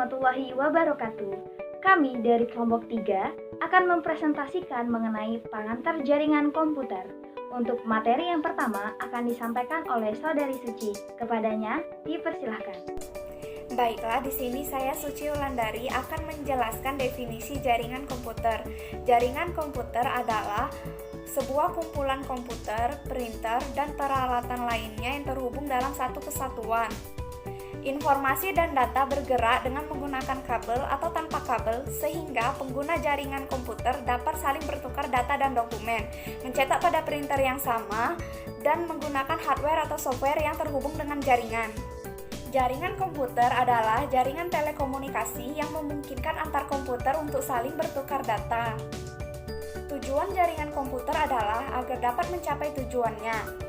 warahmatullahi wabarakatuh. Kami dari kelompok 3 akan mempresentasikan mengenai pengantar jaringan komputer. Untuk materi yang pertama akan disampaikan oleh Saudari Suci. Kepadanya dipersilahkan. Baiklah, di sini saya Suci Wulandari akan menjelaskan definisi jaringan komputer. Jaringan komputer adalah sebuah kumpulan komputer, printer, dan peralatan lainnya yang terhubung dalam satu kesatuan. Informasi dan data bergerak dengan menggunakan kabel atau tanpa kabel, sehingga pengguna jaringan komputer dapat saling bertukar data dan dokumen, mencetak pada printer yang sama, dan menggunakan hardware atau software yang terhubung dengan jaringan. Jaringan komputer adalah jaringan telekomunikasi yang memungkinkan antar komputer untuk saling bertukar data. Tujuan jaringan komputer adalah agar dapat mencapai tujuannya.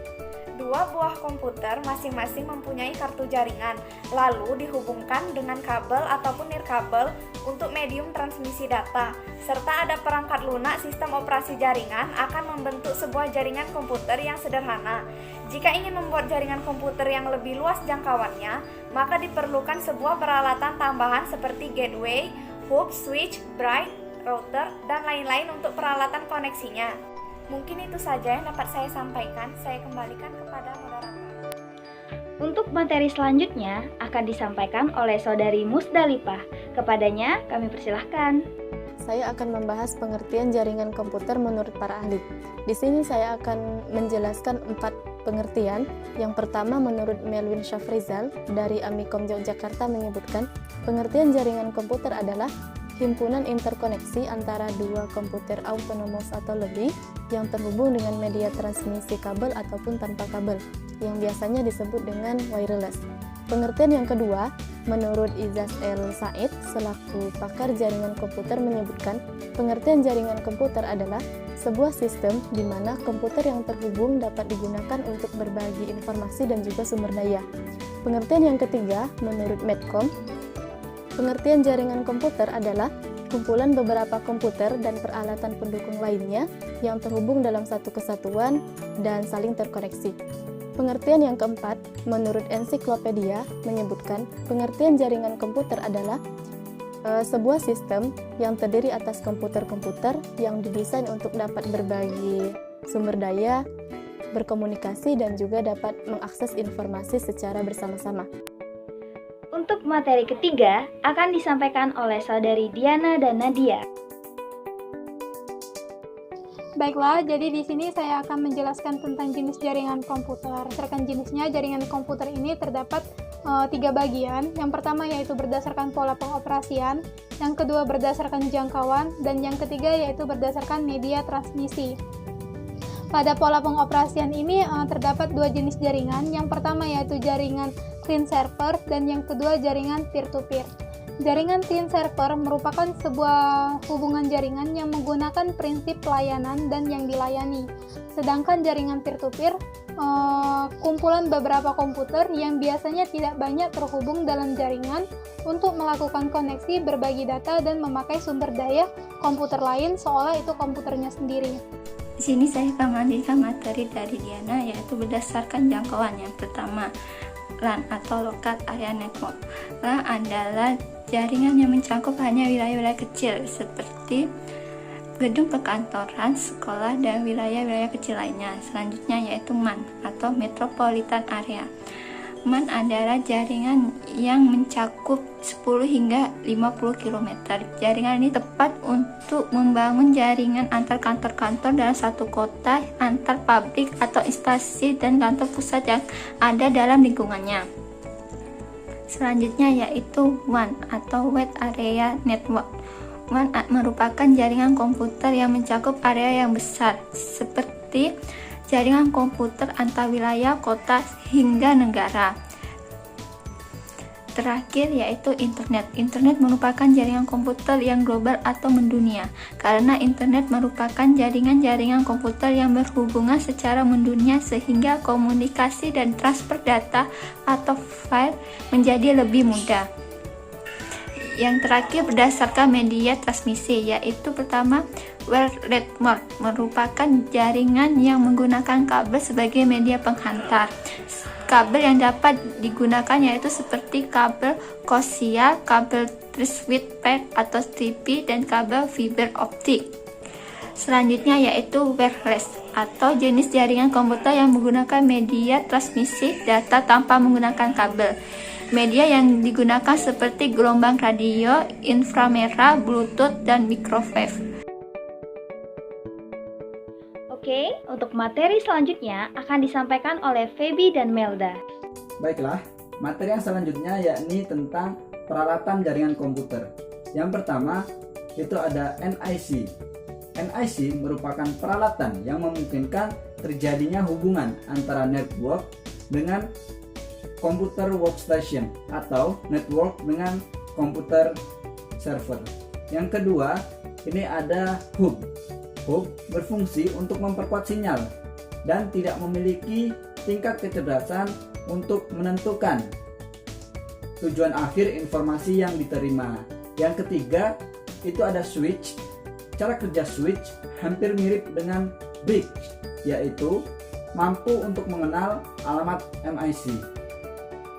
Dua buah komputer masing-masing mempunyai kartu jaringan, lalu dihubungkan dengan kabel ataupun nirkabel untuk medium transmisi data, serta ada perangkat lunak sistem operasi jaringan akan membentuk sebuah jaringan komputer yang sederhana. Jika ingin membuat jaringan komputer yang lebih luas jangkauannya, maka diperlukan sebuah peralatan tambahan seperti gateway, hub, switch, bright, router, dan lain-lain untuk peralatan koneksinya. Mungkin itu saja yang dapat saya sampaikan. Saya kembalikan kepada moderator. Untuk materi selanjutnya akan disampaikan oleh Saudari Musdalifah. Kepadanya kami persilahkan. Saya akan membahas pengertian jaringan komputer menurut para ahli. Di sini saya akan menjelaskan 4 pengertian. Yang pertama menurut Melwin Shafrizal dari Amikom Yogyakarta menyebutkan, pengertian jaringan komputer adalah himpunan interkoneksi antara dua komputer autonomous atau lebih yang terhubung dengan media transmisi kabel ataupun tanpa kabel, yang biasanya disebut dengan wireless. Pengertian yang kedua, menurut Izaz El Said selaku pakar jaringan komputer menyebutkan, pengertian jaringan komputer adalah sebuah sistem di mana komputer yang terhubung dapat digunakan untuk berbagi informasi dan juga sumber daya. Pengertian yang ketiga, menurut Medcom, pengertian jaringan komputer adalah kumpulan beberapa komputer dan peralatan pendukung lainnya yang terhubung dalam satu kesatuan dan saling terkoneksi. Pengertian yang keempat, menurut ensiklopedia menyebutkan, pengertian jaringan komputer adalah sebuah sistem yang terdiri atas komputer-komputer yang didesain untuk dapat berbagi sumber daya, berkomunikasi, dan juga dapat mengakses informasi secara bersama-sama. Untuk materi ketiga akan disampaikan oleh Saudari Diana dan Nadia. Baiklah, jadi di sini saya akan menjelaskan tentang jenis jaringan komputer. Berdasarkan jenisnya, jaringan komputer ini terdapat 3 bagian. Yang pertama yaitu berdasarkan pola pengoperasian, yang kedua berdasarkan jangkauan, dan yang ketiga yaitu berdasarkan media transmisi. Pada pola pengoperasian ini terdapat 2 jenis jaringan. Yang pertama yaitu jaringan client server dan yang kedua jaringan peer-to-peer. Jaringan client server merupakan sebuah hubungan jaringan yang menggunakan prinsip pelayanan dan yang dilayani. Sedangkan jaringan peer-to-peer kumpulan beberapa komputer yang biasanya tidak banyak terhubung dalam jaringan untuk melakukan koneksi, berbagi data, dan memakai sumber daya komputer lain seolah itu komputernya sendiri. Di sini saya akan melanjutkan materi dari Diana, yaitu berdasarkan jangkauan. Yang pertama, LAN atau Local Area Network. LAN adalah jaringan yang mencakup hanya wilayah-wilayah kecil seperti gedung perkantoran, sekolah, dan wilayah-wilayah kecil lainnya. Selanjutnya yaitu MAN atau Metropolitan Area. MAN adalah jaringan yang mencakup 10 hingga 50 km. Jaringan ini tepat untuk membangun jaringan antar kantor-kantor dalam satu kota, antar pabrik atau instansi dan kantor pusat yang ada dalam lingkungannya. Selanjutnya yaitu WAN atau Wide Area Network. WAN merupakan jaringan komputer yang mencakup area yang besar, seperti jaringan komputer antar wilayah, kota, hingga negara. Terakhir yaitu internet. Internet merupakan jaringan komputer yang global atau mendunia, karena internet merupakan jaringan-jaringan komputer yang berhubungan secara mendunia sehingga komunikasi dan transfer data atau file menjadi lebih mudah. Yang terakhir berdasarkan media transmisi, yaitu pertama Wire Network merupakan jaringan yang menggunakan kabel sebagai media penghantar. kabel yang dapat digunakan yaitu seperti kabel koaksial, kabel tri-switch pack atau TP, dan kabel fiber optik. Selanjutnya yaitu wireless atau jenis jaringan komputer yang menggunakan media transmisi data tanpa menggunakan kabel. Media yang digunakan seperti gelombang radio, inframerah, Bluetooth, dan microwave. Oke, untuk materi selanjutnya akan disampaikan oleh Feby dan Melda. Baiklah, materi yang selanjutnya yakni tentang peralatan jaringan komputer. Yang pertama, itu ada NIC. NIC merupakan peralatan yang memungkinkan terjadinya hubungan antara network dengan komputer workstation atau network dengan komputer server. Yang kedua, ini ada hub. Hub berfungsi untuk memperkuat sinyal dan tidak memiliki tingkat kecerdasan untuk menentukan tujuan akhir informasi yang diterima. Yang ketiga, itu ada switch. Cara kerja switch hampir mirip dengan bridge, yaitu mampu untuk mengenal alamat MIC.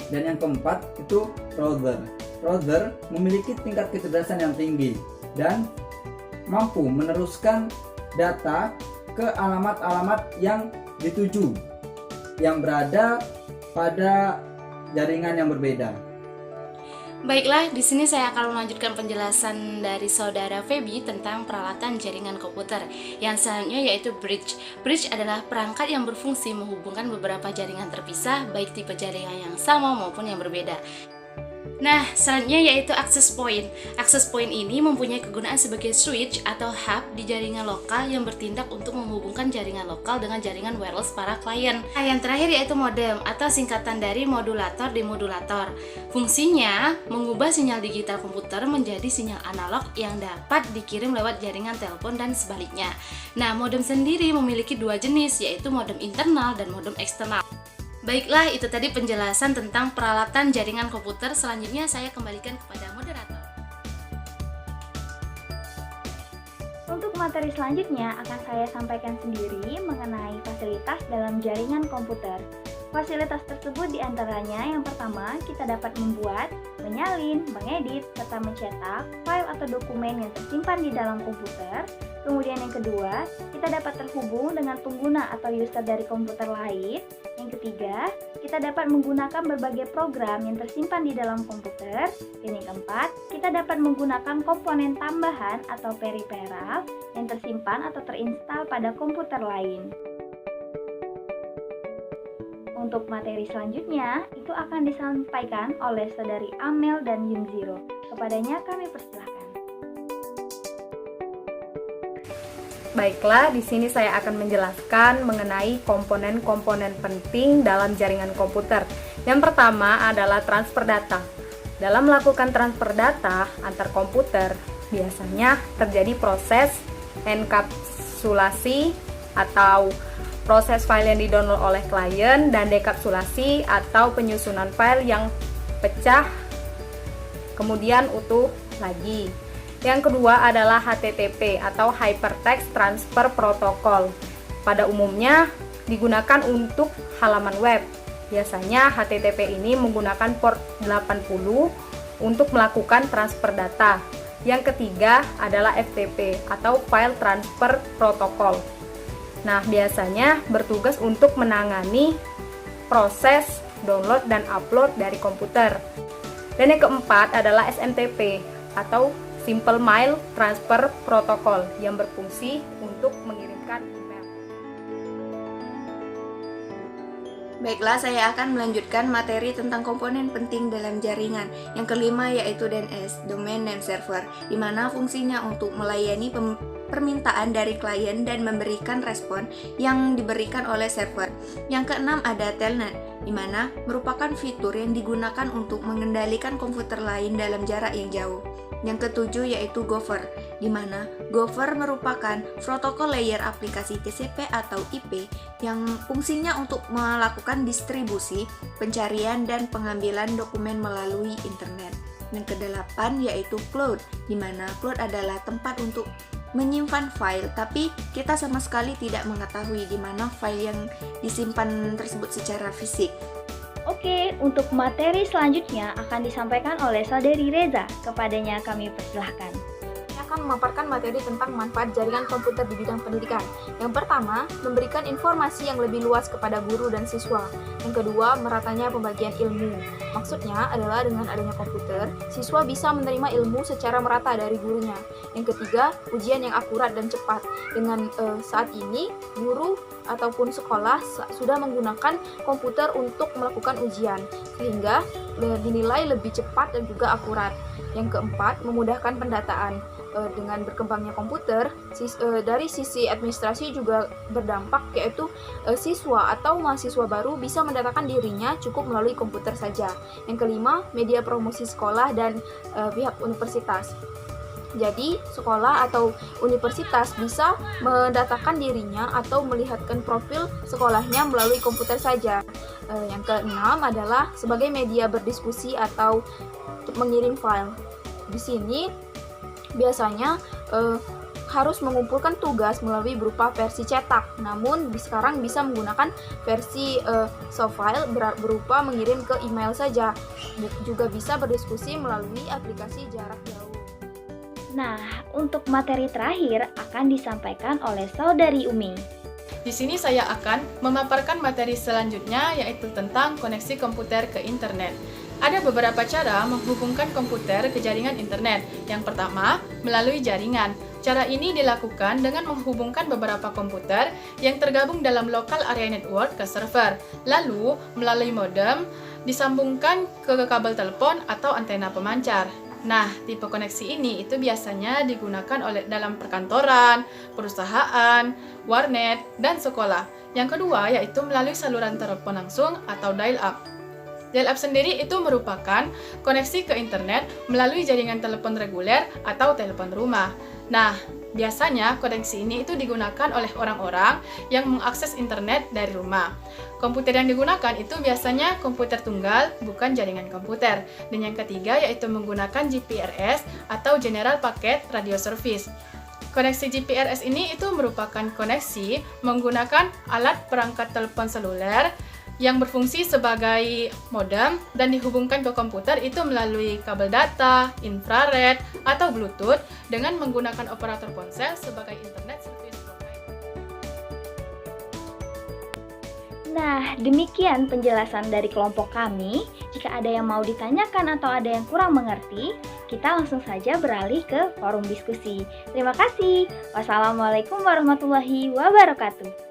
Dan yang keempat, itu router. Router memiliki tingkat kecerdasan yang tinggi dan mampu meneruskan data ke alamat-alamat yang dituju yang berada pada jaringan yang berbeda. Baiklah, di sini saya akan melanjutkan penjelasan dari saudara Feby tentang peralatan jaringan komputer. Yang selanjutnya yaitu bridge. Bridge adalah perangkat yang berfungsi menghubungkan beberapa jaringan terpisah, baik tipe jaringan yang sama maupun yang berbeda. Nah, selanjutnya yaitu access point. Access point ini mempunyai kegunaan sebagai switch atau hub di jaringan lokal yang bertindak untuk menghubungkan jaringan lokal dengan jaringan wireless para klien. Nah, yang terakhir yaitu modem atau singkatan dari modulator demodulator. Fungsinya mengubah sinyal digital komputer menjadi sinyal analog yang dapat dikirim lewat jaringan telepon dan sebaliknya. Nah, modem sendiri memiliki dua jenis, yaitu modem internal dan modem eksternal. Baiklah, itu tadi penjelasan tentang peralatan jaringan komputer. Selanjutnya saya kembalikan kepada moderator. Untuk materi selanjutnya akan saya sampaikan sendiri mengenai fasilitas dalam jaringan komputer. Fasilitas tersebut diantaranya yang pertama, kita dapat membuat, menyalin, mengedit, serta mencetak file atau dokumen yang tersimpan di dalam komputer. Kemudian yang kedua, kita dapat terhubung dengan pengguna atau user dari komputer lain. Yang ketiga, kita dapat menggunakan berbagai program yang tersimpan di dalam komputer. Dan yang keempat, kita dapat menggunakan komponen tambahan atau periferal yang tersimpan atau terinstal pada komputer lain. Untuk materi selanjutnya, itu akan disampaikan oleh saudari Amel dan Yunziro. Kepadanya kami persilahkan. Baiklah, di sini saya akan menjelaskan mengenai komponen-komponen penting dalam jaringan komputer. Yang pertama adalah transfer data. Dalam melakukan transfer data antar komputer, biasanya terjadi proses enkapsulasi atau proses file yang didownload oleh klien dan dekapsulasi atau penyusunan file yang pecah kemudian utuh lagi. Yang kedua adalah HTTP atau Hypertext Transfer Protocol. Pada umumnya digunakan untuk halaman web. Biasanya HTTP ini menggunakan port 80 untuk melakukan transfer data. Yang ketiga adalah FTP atau File Transfer Protocol. Nah, biasanya bertugas untuk menangani proses download dan upload dari komputer. Dan yang keempat adalah SMTP atau Simple Mail Transfer Protocol yang berfungsi untuk mengirimkan email. Baiklah, saya akan melanjutkan materi tentang komponen penting dalam jaringan. Yang kelima yaitu DNS, Domain Name Server, di mana fungsinya untuk melayani permintaan dari klien dan memberikan respon yang diberikan oleh server. Yang keenam ada Telnet, di mana merupakan fitur yang digunakan untuk mengendalikan komputer lain dalam jarak yang jauh. Yang ketujuh yaitu Gopher, di mana Gopher merupakan protokol layer aplikasi TCP atau IP yang fungsinya untuk melakukan distribusi, pencarian, dan pengambilan dokumen melalui internet. Yang kedelapan yaitu Cloud, di mana Cloud adalah tempat untuk menyimpan file, tapi kita sama sekali tidak mengetahui di mana file yang disimpan tersebut secara fisik. Oke, untuk materi selanjutnya akan disampaikan oleh Saudari Reza. Kepadanya kami persilahkan. Akan memaparkan materi tentang manfaat jaringan komputer di bidang pendidikan. Yang pertama, memberikan informasi yang lebih luas kepada guru dan siswa. Yang kedua, meratanya pembagian ilmu. Maksudnya adalah dengan adanya komputer, siswa bisa menerima ilmu secara merata dari gurunya. Yang ketiga, ujian yang akurat dan cepat. Dengan saat ini, guru ataupun sekolah sudah menggunakan komputer untuk melakukan ujian, sehingga dinilai lebih cepat dan juga akurat. Yang keempat, memudahkan pendataan. Dengan berkembangnya komputer, dari sisi administrasi juga berdampak, yaitu siswa atau mahasiswa baru bisa mendatakan dirinya cukup melalui komputer saja. Yang kelima, media promosi sekolah dan pihak universitas. Jadi, sekolah atau universitas bisa mendatakan dirinya atau melihatkan profil sekolahnya melalui komputer saja. Yang keenam adalah sebagai media berdiskusi atau mengirim file. Di sini biasanya harus mengumpulkan tugas melalui berupa versi cetak, namun sekarang bisa menggunakan versi soft file berupa mengirim ke email saja. Juga bisa berdiskusi melalui aplikasi jarak jauh. Nah, untuk materi terakhir akan disampaikan oleh Saudari Umi. Di sini saya akan memaparkan materi selanjutnya, yaitu tentang koneksi komputer ke internet. Ada beberapa cara menghubungkan komputer ke jaringan internet. Yang pertama, melalui jaringan. Cara ini dilakukan dengan menghubungkan beberapa komputer yang tergabung dalam local area network ke server. Lalu, melalui modem, disambungkan ke kabel telepon atau antena pemancar. Nah, tipe koneksi ini itu biasanya digunakan dalam perkantoran, perusahaan, warnet, dan sekolah. Yang kedua yaitu melalui saluran telepon langsung atau dial-up. Dial-up sendiri itu merupakan koneksi ke internet melalui jaringan telepon reguler atau telepon rumah. Nah, biasanya koneksi ini itu digunakan oleh orang-orang yang mengakses internet dari rumah. Komputer yang digunakan itu biasanya komputer tunggal, bukan jaringan komputer. Dan yang ketiga yaitu menggunakan GPRS atau General Packet Radio Service. Koneksi GPRS ini itu merupakan koneksi menggunakan alat perangkat telepon seluler yang berfungsi sebagai modem dan dihubungkan ke komputer itu melalui kabel data, infrared, atau Bluetooth dengan menggunakan operator ponsel sebagai internet service provider. Nah, demikian penjelasan dari kelompok kami. Jika ada yang mau ditanyakan atau ada yang kurang mengerti, kita langsung saja beralih ke forum diskusi. Terima kasih. Wassalamualaikum warahmatullahi wabarakatuh.